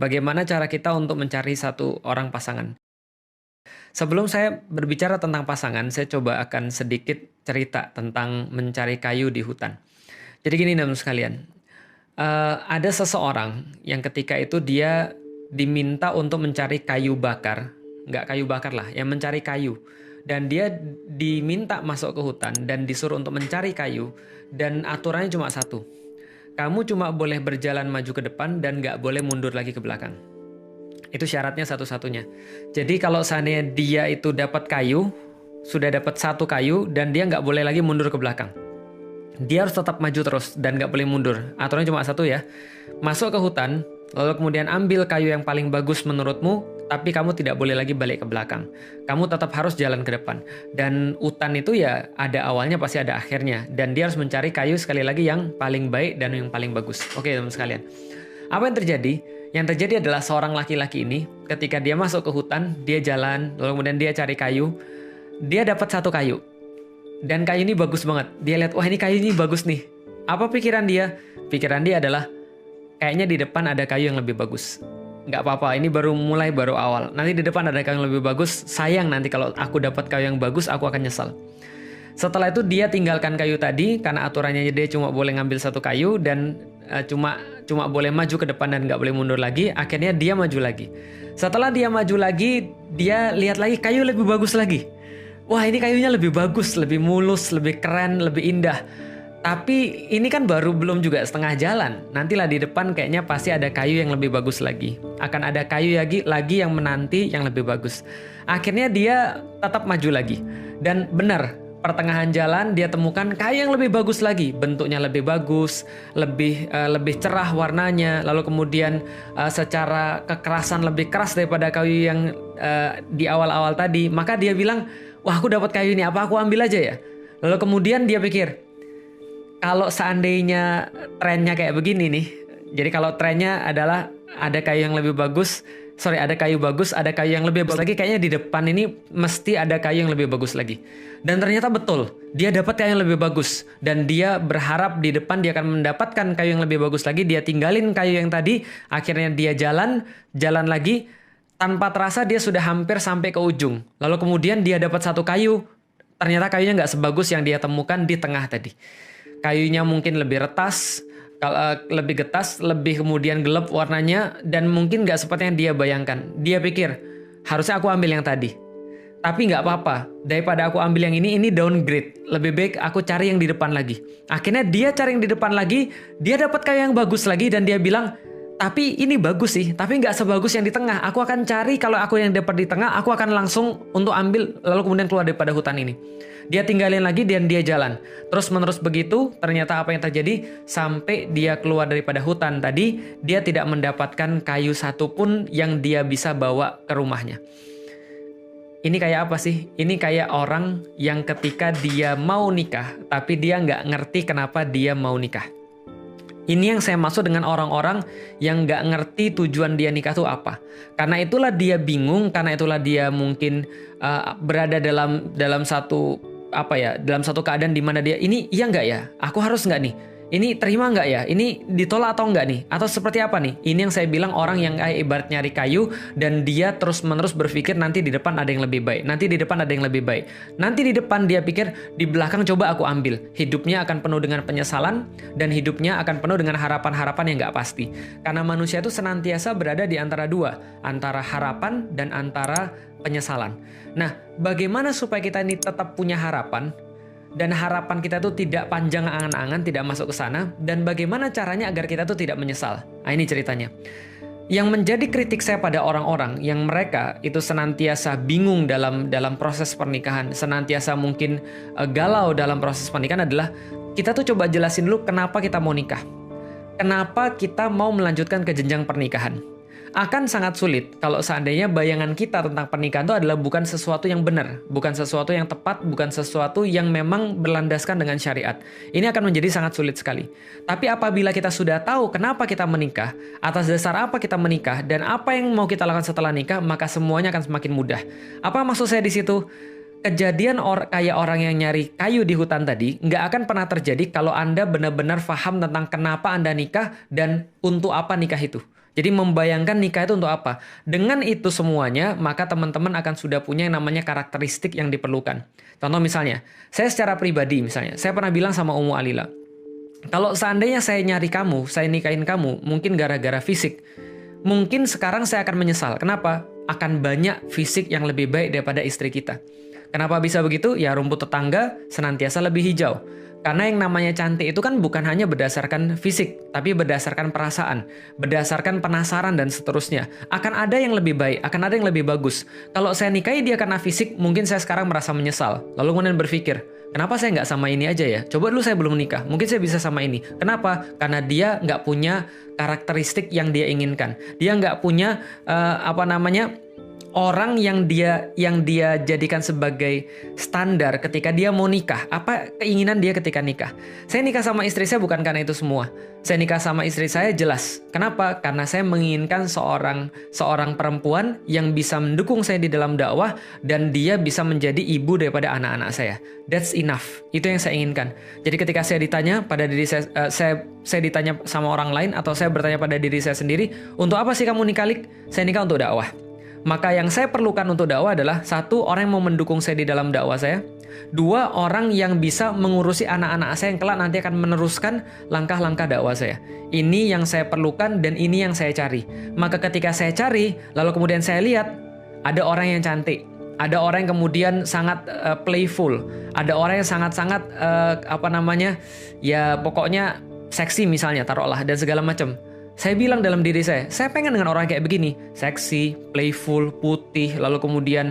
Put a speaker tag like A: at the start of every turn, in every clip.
A: Bagaimana cara kita untuk mencari satu orang pasangan? Sebelum saya berbicara tentang pasangan, saya coba akan sedikit cerita tentang mencari kayu di hutan. Jadi gini teman sekalian, ada seseorang yang ketika itu dia diminta untuk mencari kayu bakar, nggak kayu bakar lah, yang mencari kayu. Dan dia diminta masuk ke hutan dan disuruh untuk mencari kayu, dan aturannya cuma satu. Kamu cuma boleh berjalan maju ke depan dan nggak boleh mundur lagi ke belakang. Itu syaratnya satu-satunya. Jadi kalau seandainya dia itu dapat kayu, sudah dapat satu kayu, dan dia nggak boleh lagi mundur ke belakang. Dia harus tetap maju terus dan nggak boleh mundur. Aturannya cuma satu ya. Masuk ke hutan, lalu kemudian ambil kayu yang paling bagus menurutmu, tapi kamu tidak boleh lagi balik ke belakang. Kamu tetap harus jalan ke depan. Dan hutan itu ya ada awalnya pasti ada akhirnya. Dan dia harus mencari kayu sekali lagi yang paling baik dan yang paling bagus. Oke teman sekalian. Apa yang terjadi? Yang terjadi adalah seorang laki-laki ini, ketika dia masuk ke hutan, dia jalan, lalu kemudian dia cari kayu, dia dapat satu kayu. Dan kayu ini bagus banget. Dia lihat, wah ini kayu ini bagus nih. Apa pikiran dia? Pikiran dia adalah, kayaknya di depan ada kayu yang lebih bagus. Nggak apa-apa, ini baru mulai, baru awal. Nanti di depan ada kayu yang lebih bagus, sayang nanti kalau aku dapat kayu yang bagus, aku akan nyesal. Setelah itu dia tinggalkan kayu tadi, karena aturannya dia cuma boleh ngambil satu kayu, dan cuma boleh maju ke depan dan nggak boleh mundur lagi. Akhirnya dia maju lagi. Setelah dia maju lagi, dia lihat lagi kayu lebih bagus lagi. Wah ini kayunya lebih bagus, lebih mulus, lebih keren, lebih indah. Tapi ini kan baru belum juga setengah jalan. Nantilah di depan kayaknya pasti ada kayu yang lebih bagus lagi. Akan ada kayu lagi yang menanti yang lebih bagus. Akhirnya dia tetap maju lagi. Dan benar, pertengahan jalan dia temukan kayu yang lebih bagus lagi, bentuknya lebih bagus, lebih cerah warnanya, lalu kemudian secara kekerasan lebih keras daripada kayu yang di awal-awal tadi. Maka dia bilang, wah aku dapat kayu ini, apa aku ambil aja ya? Lalu kemudian dia pikir, kalau seandainya trennya kayak begini nih, jadi kalau trennya adalah ada kayu yang lebih bagus, ada kayu bagus, ada kayu yang lebih bagus lagi, kayaknya di depan ini mesti ada kayu yang lebih bagus lagi. Dan ternyata betul, dia dapat kayu yang lebih bagus. Dan dia berharap di depan dia akan mendapatkan kayu yang lebih bagus lagi, dia tinggalin kayu yang tadi, akhirnya dia jalan lagi, tanpa terasa dia sudah hampir sampai ke ujung. Lalu kemudian dia dapat satu kayu, ternyata kayunya nggak sebagus yang dia temukan di tengah tadi. Kayunya mungkin lebih retas, lebih getas, lebih kemudian gelap warnanya, dan mungkin nggak seperti yang dia bayangkan. Dia pikir, harusnya aku ambil yang tadi. Tapi nggak apa-apa, daripada aku ambil yang ini downgrade. Lebih baik aku cari yang di depan lagi. Akhirnya dia cari yang di depan lagi, dia dapat kayu yang bagus lagi, dan dia bilang, tapi ini bagus sih, tapi nggak sebagus yang di tengah. Aku akan cari, kalau aku yang dapat di tengah, aku akan langsung untuk ambil, lalu kemudian keluar daripada hutan ini. Dia tinggalin lagi dan dia jalan. Terus menerus begitu, ternyata apa yang terjadi? Sampai dia keluar daripada hutan tadi, dia tidak mendapatkan kayu satupun yang dia bisa bawa ke rumahnya. Ini kayak apa sih? Ini kayak orang yang ketika dia mau nikah, tapi dia nggak ngerti kenapa dia mau nikah. Ini yang saya maksud dengan orang-orang yang nggak ngerti tujuan dia nikah itu apa. Karena itulah dia bingung, karena itulah dia mungkin berada dalam satu dalam satu keadaan di mana dia ini iya nggak ya? Aku harus nggak nih? Ini terima nggak ya? Ini ditolak atau nggak nih? Atau seperti apa nih? Ini yang saya bilang orang yang kayak ibarat nyari kayu dan dia terus-menerus berpikir nanti di depan ada yang lebih baik. Nanti di depan ada yang lebih baik. Nanti di depan dia pikir di belakang coba aku ambil. Hidupnya akan penuh dengan penyesalan dan hidupnya akan penuh dengan harapan-harapan yang nggak pasti. Karena manusia itu senantiasa berada di antara dua. Antara harapan dan antara penyesalan. Nah, bagaimana supaya kita ini tetap punya harapan? Dan harapan kita itu tidak panjang angan-angan, tidak masuk ke sana. Dan bagaimana caranya agar kita itu tidak menyesal? Nah ini ceritanya. Yang menjadi kritik saya pada orang-orang yang mereka itu senantiasa bingung dalam proses pernikahan, senantiasa mungkin galau dalam proses pernikahan adalah kita tuh coba jelasin dulu kenapa kita mau nikah. Kenapa kita mau melanjutkan ke jenjang pernikahan. Akan sangat sulit kalau seandainya bayangan kita tentang pernikahan itu adalah bukan sesuatu yang benar, bukan sesuatu yang tepat, bukan sesuatu yang memang berlandaskan dengan syariat. Ini akan menjadi sangat sulit sekali. Tapi apabila kita sudah tahu kenapa kita menikah, atas dasar apa kita menikah, dan apa yang mau kita lakukan setelah nikah, maka semuanya akan semakin mudah. Apa maksud saya di situ? Kejadian kayak orang yang nyari kayu di hutan tadi nggak akan pernah terjadi kalau Anda benar-benar paham tentang kenapa Anda nikah dan untuk apa nikah itu. Jadi membayangkan nikah itu untuk apa? Dengan itu semuanya, maka teman-teman akan sudah punya yang namanya karakteristik yang diperlukan. Contoh misalnya, saya secara pribadi misalnya, saya pernah bilang sama Ummu Alila, kalau seandainya saya nyari kamu, saya nikahin kamu, mungkin gara-gara fisik, mungkin sekarang saya akan menyesal. Kenapa? Akan banyak fisik yang lebih baik daripada istri kita. Kenapa bisa begitu? Ya rumput tetangga senantiasa lebih hijau. Karena yang namanya cantik itu kan bukan hanya berdasarkan fisik, tapi berdasarkan perasaan, berdasarkan penasaran dan seterusnya. Akan ada yang lebih baik, akan ada yang lebih bagus. Kalau saya nikahi dia karena fisik, mungkin saya sekarang merasa menyesal. Lalu kemudian berpikir, kenapa saya nggak sama ini aja ya? Coba dulu saya belum nikah, mungkin saya bisa sama ini. Kenapa? Karena dia nggak punya karakteristik yang dia inginkan. Dia nggak punya orang yang dia jadikan sebagai standar ketika dia mau nikah. Apa keinginan dia ketika nikah? Saya nikah sama istri saya bukan karena itu semua. Saya nikah sama istri saya jelas. Kenapa? Karena saya menginginkan seorang perempuan yang bisa mendukung saya di dalam dakwah dan dia bisa menjadi ibu daripada anak-anak saya. That's enough. Itu yang saya inginkan. Jadi ketika saya ditanya pada diri saya ditanya sama orang lain atau saya bertanya pada diri saya sendiri, untuk apa sih kamu nikah, Lik? Saya nikah untuk dakwah. Maka yang saya perlukan untuk dakwah adalah satu, orang yang mau mendukung saya di dalam dakwah saya. Dua, orang yang bisa mengurusi anak-anak saya yang kelak nanti akan meneruskan langkah-langkah dakwah saya. Ini yang saya perlukan dan ini yang saya cari. Maka ketika saya cari, lalu kemudian saya lihat, ada orang yang cantik. Ada orang yang kemudian sangat playful. Ada orang yang sangat-sangat ya pokoknya seksi misalnya, taruhlah, dan segala macam. Saya bilang dalam diri saya pengen dengan orang kayak begini, seksi, playful, putih, lalu kemudian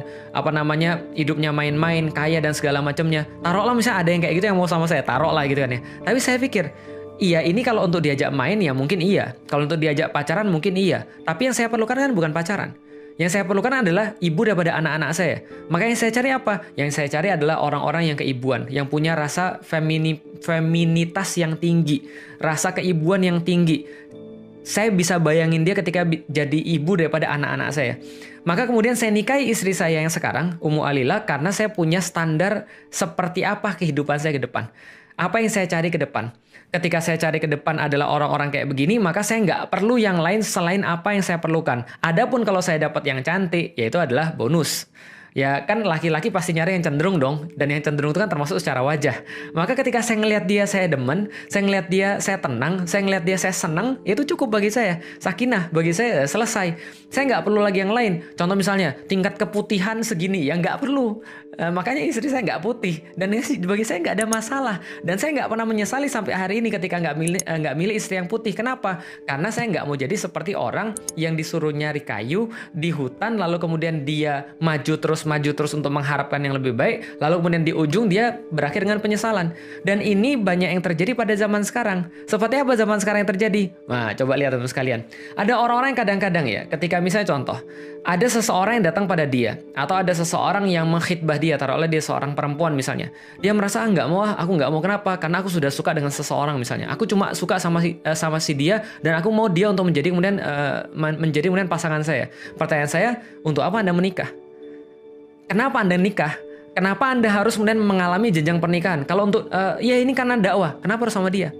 A: hidupnya main-main, kaya dan segala macamnya. Taruhlah misalnya ada yang kayak gitu yang mau sama saya, taruhlah gitu kan ya. Tapi saya pikir, iya ini kalau untuk diajak main ya mungkin iya, kalau untuk diajak pacaran mungkin iya. Tapi yang saya perlukan kan bukan pacaran. Yang saya perlukan adalah ibu daripada anak-anak saya. Makanya saya cari apa? Yang saya cari adalah orang-orang yang keibuan, yang punya rasa feminitas yang tinggi, rasa keibuan yang tinggi. Saya bisa bayangin dia ketika jadi ibu daripada anak-anak saya. Maka kemudian saya nikahi istri saya yang sekarang, Ummu Alila, karena saya punya standar seperti apa kehidupan saya ke depan. Apa yang saya cari ke depan. Ketika saya cari ke depan adalah orang-orang kayak begini, maka saya nggak perlu yang lain selain apa yang saya perlukan. Adapun kalau saya dapat yang cantik, yaitu adalah bonus. Ya kan laki-laki pasti nyari yang cenderung dong. Dan yang cenderung itu kan termasuk secara wajah. Maka ketika saya ngelihat dia saya demen, saya ngelihat dia saya tenang, saya ngelihat dia saya senang, itu cukup bagi saya. Sakinah bagi saya selesai. Saya nggak perlu lagi yang lain. Contoh misalnya tingkat keputihan segini, ya nggak perlu. Makanya istri saya nggak putih. Dan bagi saya nggak ada masalah. Dan saya nggak pernah menyesali sampai hari ini ketika nggak milih istri yang putih. Kenapa? Karena saya nggak mau jadi seperti orang yang disuruh nyari kayu di hutan, lalu kemudian dia maju terus untuk mengharapkan yang lebih baik, lalu kemudian di ujung dia berakhir dengan penyesalan. Dan ini banyak yang terjadi pada zaman sekarang. Seperti apa zaman sekarang yang terjadi? Nah, coba lihat teman sekalian. Ada orang-orang yang kadang-kadang ya, ketika misalnya contoh, ada seseorang yang datang pada dia, atau ada seseorang yang mengkhidbah dia, taruhlah dia seorang perempuan misalnya. Dia merasa, aku nggak mau, kenapa? Karena aku sudah suka dengan seseorang misalnya. Aku cuma suka sama si dia, dan aku mau dia untuk menjadi kemudian pasangan saya. Pertanyaan saya, untuk apa Anda menikah? Kenapa Anda nikah? Kenapa Anda harus kemudian mengalami jenjang pernikahan? Kalau untuk, ya ini karena dakwah. Kenapa harus sama dia?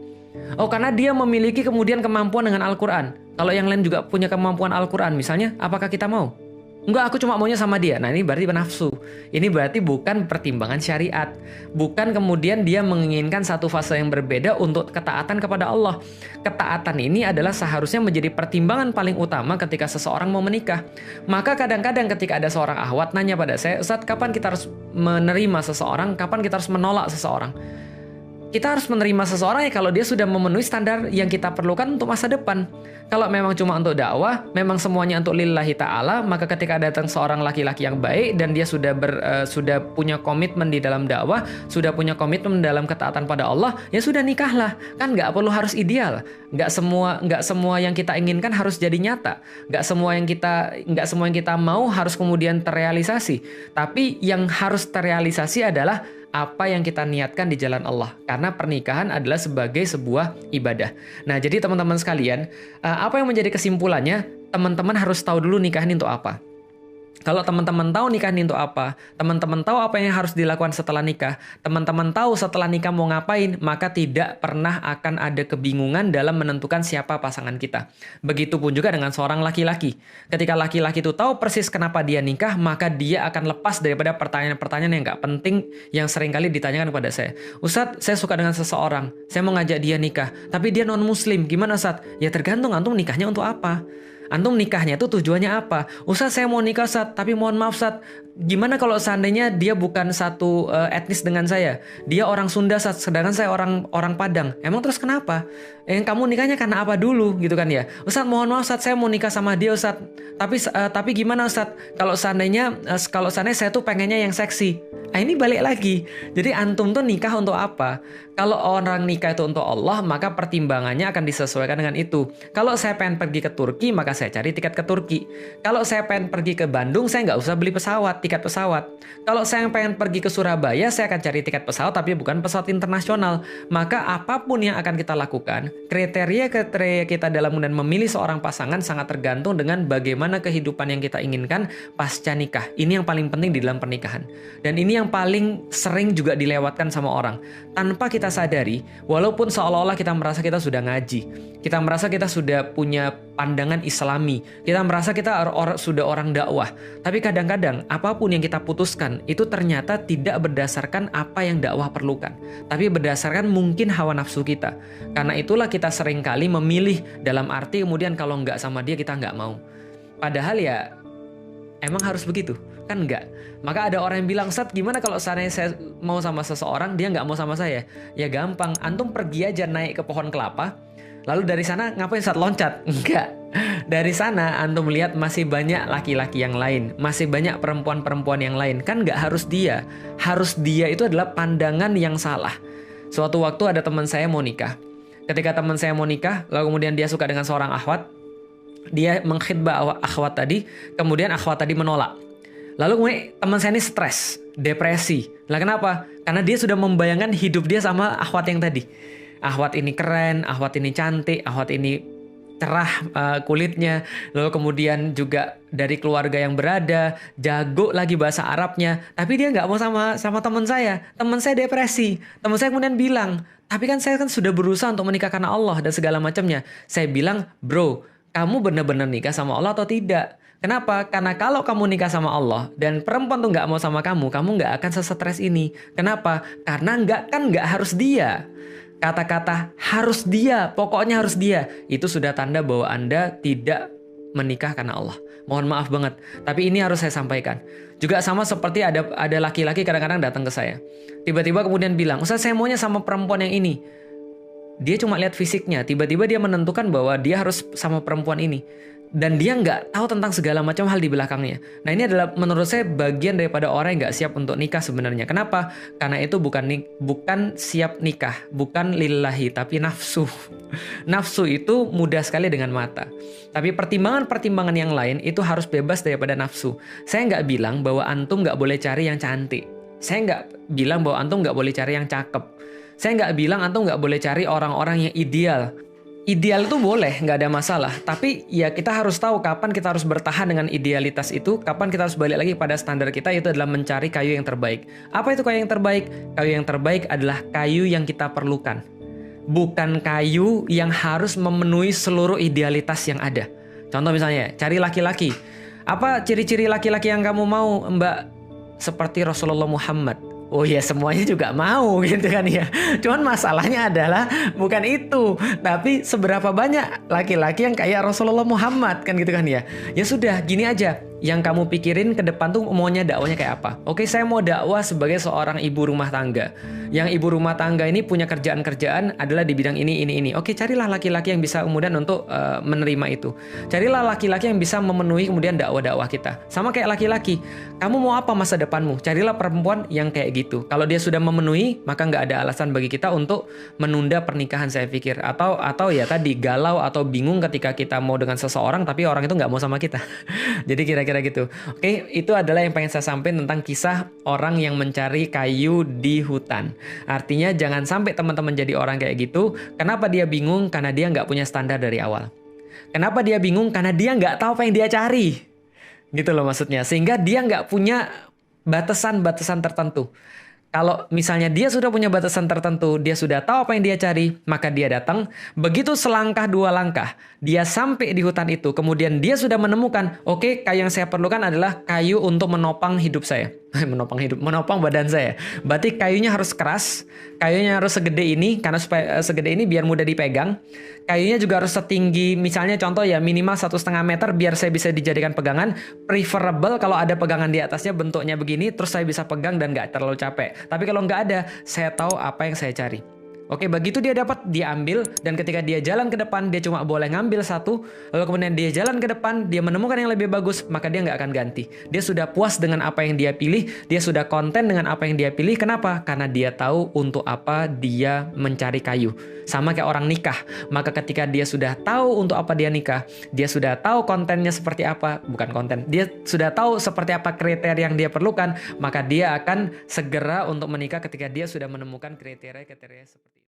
A: Oh, karena dia memiliki kemudian kemampuan dengan Al-Quran. Kalau yang lain juga punya kemampuan Al-Quran misalnya, apakah kita mau? Enggak, aku cuma maunya sama dia. Nah, ini berarti nafsu. Ini berarti bukan pertimbangan syariat. Bukan kemudian dia menginginkan satu fase yang berbeda untuk ketaatan kepada Allah. Ketaatan ini adalah seharusnya menjadi pertimbangan paling utama ketika seseorang mau menikah. Maka kadang-kadang ketika ada seorang akhwat nanya pada saya, Ustaz, kapan kita harus menerima seseorang? Kapan kita harus menolak seseorang? Kita harus menerima seseorang ya kalau dia sudah memenuhi standar yang kita perlukan untuk masa depan. Kalau memang cuma untuk dakwah, memang semuanya untuk lillahi ta'ala, maka ketika datang seorang laki-laki yang baik dan dia sudah punya komitmen di dalam dakwah, sudah punya komitmen dalam ketaatan pada Allah, ya sudah nikahlah. Kan nggak perlu harus ideal. Nggak semua yang kita inginkan harus jadi nyata. Nggak semua yang kita mau harus kemudian terrealisasi. Tapi yang harus terrealisasi adalah apa yang kita niatkan di jalan Allah. Karena pernikahan adalah sebagai sebuah ibadah. Nah, jadi teman-teman sekalian, apa yang menjadi kesimpulannya? Teman-teman harus tahu dulu nikah ini untuk apa. Kalau teman-teman tahu nikah ini untuk apa, teman-teman tahu apa yang harus dilakukan setelah nikah, teman-teman tahu setelah nikah mau ngapain, maka tidak pernah akan ada kebingungan dalam menentukan siapa pasangan kita. Begitupun juga dengan seorang laki-laki. Ketika laki-laki itu tahu persis kenapa dia nikah, maka dia akan lepas daripada pertanyaan-pertanyaan yang nggak penting yang seringkali ditanyakan kepada saya. Ustadz, saya suka dengan seseorang, saya mau ngajak dia nikah, tapi dia non-muslim, gimana Ustadz? Ya tergantung antum nikahnya untuk apa. Antum nikahnya itu tujuannya apa? Ustadz, saya mau nikah Ustadz, tapi mohon maaf Ustadz, gimana kalau seandainya dia bukan satu etnis dengan saya? Dia orang Sunda Ustadz, sedangkan saya orang Padang. Emang terus kenapa? Kamu nikahnya karena apa dulu gitu kan ya? Ustadz, mohon maaf Ustadz, saya mau nikah sama dia Ustadz. Tapi gimana Ustadz? Kalau seandainya saya tuh pengennya yang seksi. Nah, ini balik lagi. Jadi antum tuh nikah untuk apa? Kalau orang nikah itu untuk Allah, maka pertimbangannya akan disesuaikan dengan itu. Kalau saya pengen pergi ke Turki, maka saya cari tiket ke Turki. Kalau saya pengen pergi ke Bandung, saya nggak usah beli tiket pesawat. Kalau saya pengen pergi ke Surabaya, saya akan cari tiket pesawat, tapi bukan pesawat internasional. Maka apapun yang akan kita lakukan, kriteria kita dalam kemudian memilih seorang pasangan sangat tergantung dengan bagaimana kehidupan yang kita inginkan pasca nikah. Ini yang paling penting di dalam pernikahan. Dan ini yang paling sering juga dilewatkan sama orang. Tanpa kita sadari, walaupun seolah-olah kita merasa kita sudah ngaji, kita merasa kita sudah punya pandangan islami, kita merasa kita sudah orang dakwah, tapi kadang-kadang apapun yang kita putuskan itu ternyata tidak berdasarkan apa yang dakwah perlukan, tapi berdasarkan mungkin hawa nafsu kita. Karena itulah kita seringkali memilih dalam arti kemudian kalau nggak sama dia kita nggak mau. Padahal ya emang harus begitu? Kan enggak. Maka ada orang yang bilang, Ustadz, gimana kalau seandainya saya mau sama seseorang, dia nggak mau sama saya? Ya gampang, antum pergi aja naik ke pohon kelapa, lalu dari sana ngapain Ustadz? Loncat? Enggak. Dari sana antum melihat masih banyak laki-laki yang lain, masih banyak perempuan-perempuan yang lain. Kan nggak harus dia. Harus dia itu adalah pandangan yang salah. Suatu waktu ada teman saya mau nikah. Ketika teman saya mau nikah, lalu kemudian dia suka dengan seorang akhwat, dia mengkhidbah akhwat tadi, kemudian akhwat tadi menolak. Lalu kemudian teman saya ini stres, depresi. Lah kenapa? Karena dia sudah membayangkan hidup dia sama akhwat yang tadi. Akhwat ini keren, akhwat ini cantik, akhwat ini cerah kulitnya. Lalu kemudian juga dari keluarga yang berada, jago lagi bahasa Arabnya. Tapi dia nggak mau sama teman saya. Teman saya depresi. Teman saya kemudian bilang, tapi kan saya kan sudah berusaha untuk menikah karena Allah dan segala macamnya. Saya bilang, bro, kamu benar-benar nikah sama Allah atau tidak? Kenapa? Karena kalau kamu nikah sama Allah dan perempuan tuh nggak mau sama kamu nggak akan sesetres ini. Kenapa? Karena nggak harus dia. Kata-kata harus dia, pokoknya harus dia, itu sudah tanda bahwa Anda tidak menikah karena Allah. Mohon maaf banget, tapi ini harus saya sampaikan. Juga sama seperti ada laki-laki kadang-kadang datang ke saya. Tiba-tiba kemudian bilang, Ustaz, saya maunya sama perempuan yang ini. Dia cuma lihat fisiknya, tiba-tiba dia menentukan bahwa dia harus sama perempuan ini. Dan dia nggak tahu tentang segala macam hal di belakangnya. Nah, ini adalah menurut saya bagian daripada orang yang nggak siap untuk nikah sebenarnya. Kenapa? Karena itu bukan siap nikah, bukan lillahi, tapi nafsu. Nafsu itu mudah sekali dengan mata. Tapi pertimbangan-pertimbangan yang lain itu harus bebas daripada nafsu. Saya nggak bilang bahwa antum nggak boleh cari yang cantik. Saya nggak bilang bahwa antum nggak boleh cari yang cakep. Saya nggak bilang antum nggak boleh cari orang-orang yang ideal. Ideal itu boleh, nggak ada masalah. Tapi ya kita harus tahu kapan kita harus bertahan dengan idealitas itu, kapan kita harus balik lagi pada standar kita, yaitu adalah mencari kayu yang terbaik. Apa itu kayu yang terbaik? Kayu yang terbaik adalah kayu yang kita perlukan. Bukan kayu yang harus memenuhi seluruh idealitas yang ada. Contoh misalnya, cari laki-laki. Apa ciri-ciri laki-laki yang kamu mau, Mbak? Seperti Rasulullah Muhammad. Oh ya, semuanya juga mau gitu kan ya. Cuman masalahnya adalah bukan itu, tapi seberapa banyak laki-laki yang kayak Rasulullah Muhammad kan gitu kan ya. Ya sudah, gini aja. Yang kamu pikirin ke depan tuh maunya dakwanya kayak apa? Oke, saya mau dakwah sebagai seorang ibu rumah tangga. Yang ibu rumah tangga ini punya kerjaan-kerjaan adalah di bidang ini. Oke, carilah laki-laki yang bisa kemudian untuk menerima itu. Carilah laki-laki yang bisa memenuhi kemudian dakwah-dakwah kita. Sama kayak laki-laki. Kamu mau apa masa depanmu? Carilah perempuan yang kayak gitu. Kalau dia sudah memenuhi, maka nggak ada alasan bagi kita untuk menunda pernikahan, saya pikir. Atau ya tadi galau atau bingung ketika kita mau dengan seseorang tapi orang itu nggak mau sama kita. Jadi kira-kira gitu. Oke, itu adalah yang pengen saya sampaikan tentang kisah orang yang mencari kayu di hutan. Artinya jangan sampai teman-teman jadi orang kayak gitu. Kenapa dia bingung? Karena dia nggak punya standar dari awal. Kenapa dia bingung? Karena dia nggak tahu apa yang dia cari. Gitu loh maksudnya. Sehingga dia nggak punya batasan-batasan tertentu. Kalau misalnya dia sudah punya batasan tertentu, dia sudah tahu apa yang dia cari, maka dia datang. Begitu selangkah dua langkah, dia sampai di hutan itu. Kemudian dia sudah menemukan, oke, kayu yang saya perlukan adalah kayu untuk menopang hidup saya. menopang badan saya. Berarti kayunya harus keras, kayunya harus segede ini, karena supaya segede ini biar mudah dipegang. Kayunya juga harus setinggi, misalnya contoh ya minimal 1,5 meter biar saya bisa dijadikan pegangan. Preferable kalau ada pegangan di atasnya bentuknya begini, terus saya bisa pegang dan nggak terlalu capek. Tapi kalau nggak ada, saya tahu apa yang saya cari. Oke, begitu dia dapat, dia ambil, dan ketika dia jalan ke depan, dia cuma boleh ngambil satu, lalu kemudian dia jalan ke depan, dia menemukan yang lebih bagus, maka dia nggak akan ganti. Dia sudah puas dengan apa yang dia pilih, dia sudah konten dengan apa yang dia pilih. Kenapa? Karena dia tahu untuk apa dia mencari kayu. Sama kayak orang nikah, maka ketika dia sudah tahu untuk apa dia nikah, dia sudah tahu kontennya seperti apa, bukan konten, dia sudah tahu seperti apa kriteria yang dia perlukan, maka dia akan segera untuk menikah ketika dia sudah menemukan kriteria-kriteria seperti